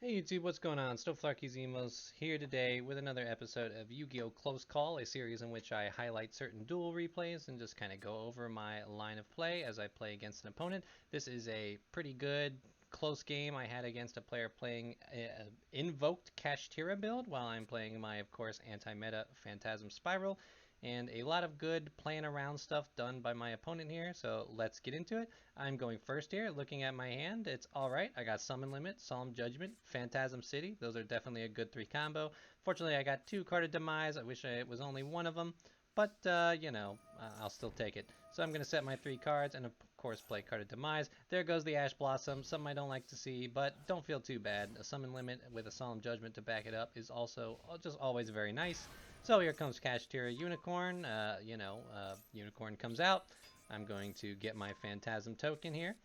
Hey YouTube, what's going on? Emos here today with another episode of Yu-Gi-Oh! Close Call, a series in which I highlight certain duel replays and just kind of go over my line of play as I play against an opponent. This is a pretty good close game I had against a player playing Invoked Kashtira build while I'm playing my, of course, anti-meta Phantasm Spiral. And a lot of good playing around stuff done by my opponent here, so let's get into it. I'm going first here, looking at my hand. It's alright. I got Summon Limit, Solemn Judgment, Phantasm City. Those are definitely a good 3 combo. Fortunately, I got 2 carded Demise. I wish it was only one of them. But, I'll still take it. So I'm going to set my 3 cards and, of course, play carded Demise. There goes the Ash Blossom. Something I don't like to see, but don't feel too bad. A Summon Limit with a Solemn Judgment to back it up is also just always very nice. So here comes Kashtira Unicorn. Unicorn comes out. I'm going to get my Phantasm token here.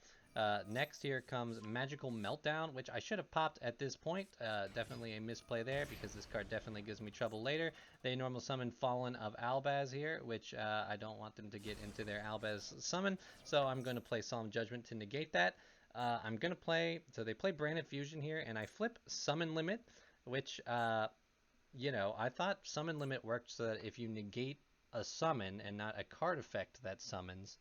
Next here comes Magical Meltdown, which I should have popped at this point. Definitely a misplay there because this card definitely gives me trouble later. They normal summon Fallen of Albaz here, which I don't want them to get into their Albaz summon. So I'm going to play Solemn Judgment to negate that. I'm going to play, so they play Branded Fusion here, and I flip Summon Limit, which, I thought Summon Limit worked so that if you negate a summon and not a card effect that summons,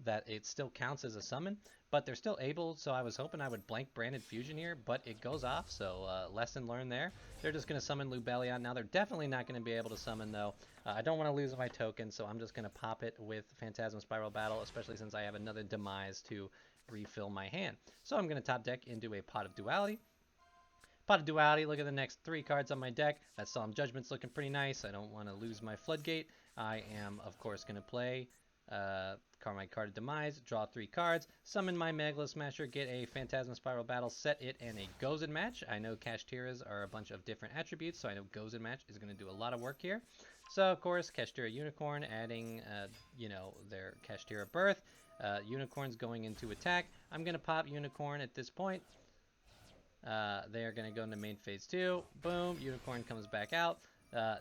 that it still counts as a summon, but they're still able, so I was hoping I would blank Branded Fusion here, but it goes off, so lesson learned there. They're just going to summon Lubellion. Now they're definitely not going to be able to summon, though. I don't want to lose my token, so I'm just going to pop it with Phantasm Spiral Battle, especially since I have another Demise to refill my hand. So I'm going to top deck into a Pot of Duality. Pot of Duality, look at the next 3 cards on my deck. That Solemn Judgment's looking pretty nice. I don't want to lose my Floodgate. I am, of course, going to play my card of Demise, draw 3 cards, summon my Megalo Smasher, get a Phantasm Spiral Battle, set it in a Gozen match. I know Kashtiras are a bunch of different attributes, so I know Gozen match is going to do a lot of work here. So, of course, Kashtira Unicorn adding, their Kashtira Birth. Unicorn's going into attack. I'm going to pop Unicorn at this point. They are going to go into main phase 2. Boom, Unicorn comes back out.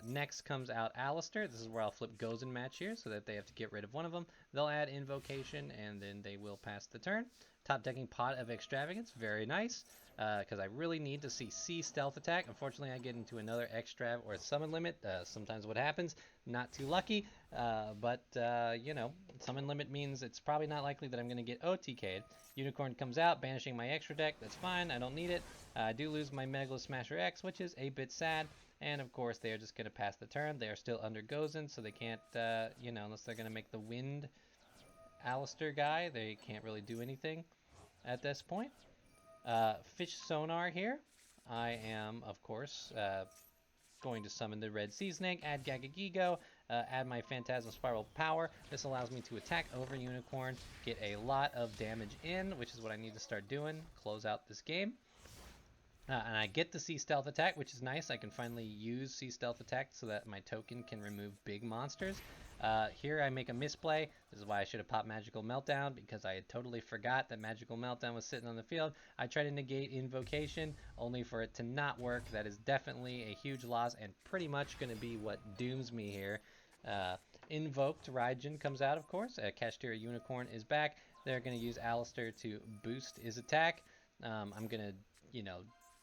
Next comes out Alistair. This is where I'll flip Gozen match here so that they have to get rid of one of them. They'll add Invocation and then they will pass the turn. Top decking Pot of Extravagance. Very nice. Because I really need to see C Stealth Attack. Unfortunately, I get into another Extrav or Summon Limit. Sometimes what happens. Not too lucky. But Summon Limit means it's probably not likely that I'm going to get OTK'd. Unicorn comes out, banishing my extra deck. That's fine. I don't need it. I do lose my Megalo Smasher X, which is a bit sad. And of course, they are just going to pass the turn. They are still under Gozen, so they can't, unless they're going to make the Wind Alistair guy, they can't really do anything at this point. Fish Sonar here. I am, of course, going to summon the Red Sea Snake, add Gagagigo, add my Phantasm Spiral Power. This allows me to attack over Unicorn, get a lot of damage in, which is what I need to start doing, close out this game. And I get the Sea Stealth Attack, which is nice. I can finally use Sea Stealth Attack so that my token can remove big monsters. Here I make a misplay. This is why I should have popped Magical Meltdown, because I had totally forgot that Magical Meltdown was sitting on the field. I try to negate Invocation, only for it to not work. That is definitely a huge loss, and pretty much going to be what dooms me here. Invoked Raijin comes out, of course. Kashtira Unicorn is back. They're going to use Alistair to boost his attack. I'm going to,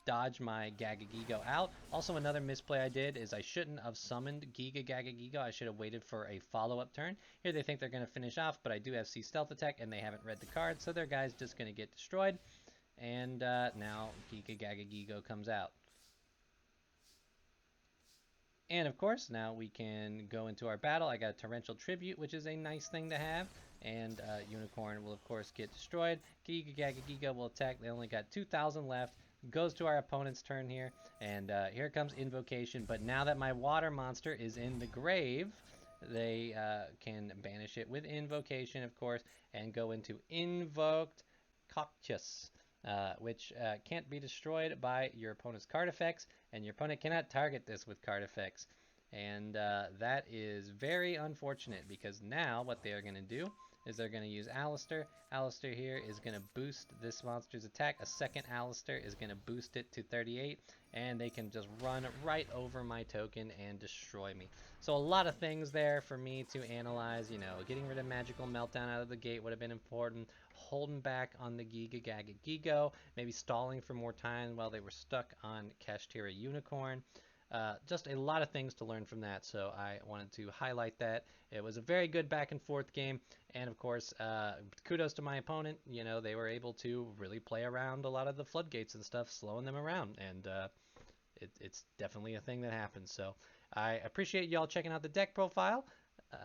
dodge my Gagagigo out. Also, another misplay I did is I shouldn't have summoned Giga Gagagigo. I should have waited for a follow-up turn. Here they think they're going to finish off, but I do have C Stealth Attack, and they haven't read the card, so their guy's just going to get destroyed. And now Giga Gagagigo comes out. And of course, now we can go into our battle. I got a Torrential Tribute, which is a nice thing to have. And Unicorn will, of course, get destroyed. Giga Gagagigo will attack. They only got 2,000 left. Goes to our opponent's turn here. And here comes Invocation. But now that my water monster is in the grave, they can banish it with Invocation, of course, and go into Invoked Kashtira, which can't be destroyed by your opponent's card effects, and your opponent cannot target this with card effects. And that is very unfortunate, because now what they are going to do is they're going to use Alistair. Alistair here is going to boost this monster's attack. A second Alistair is going to boost it to 38, and they can just run right over my token and destroy me. So a lot of things there for me to analyze. Getting rid of Magical Meltdown out of the gate would have been important. holding back on the Giga Gaga Gigo, maybe stalling for more time while they were stuck on Kashtira Unicorn. Just a lot of things to learn from that, so I wanted to highlight that. It was a very good back and forth game, and of course, kudos to my opponent. You know, they were able to really play around a lot of the floodgates and stuff, slowing them around, and it's definitely a thing that happens. So I appreciate y'all checking out the deck profile. Uh,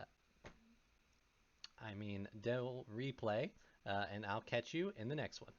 Duel replay, and I'll catch you in the next one.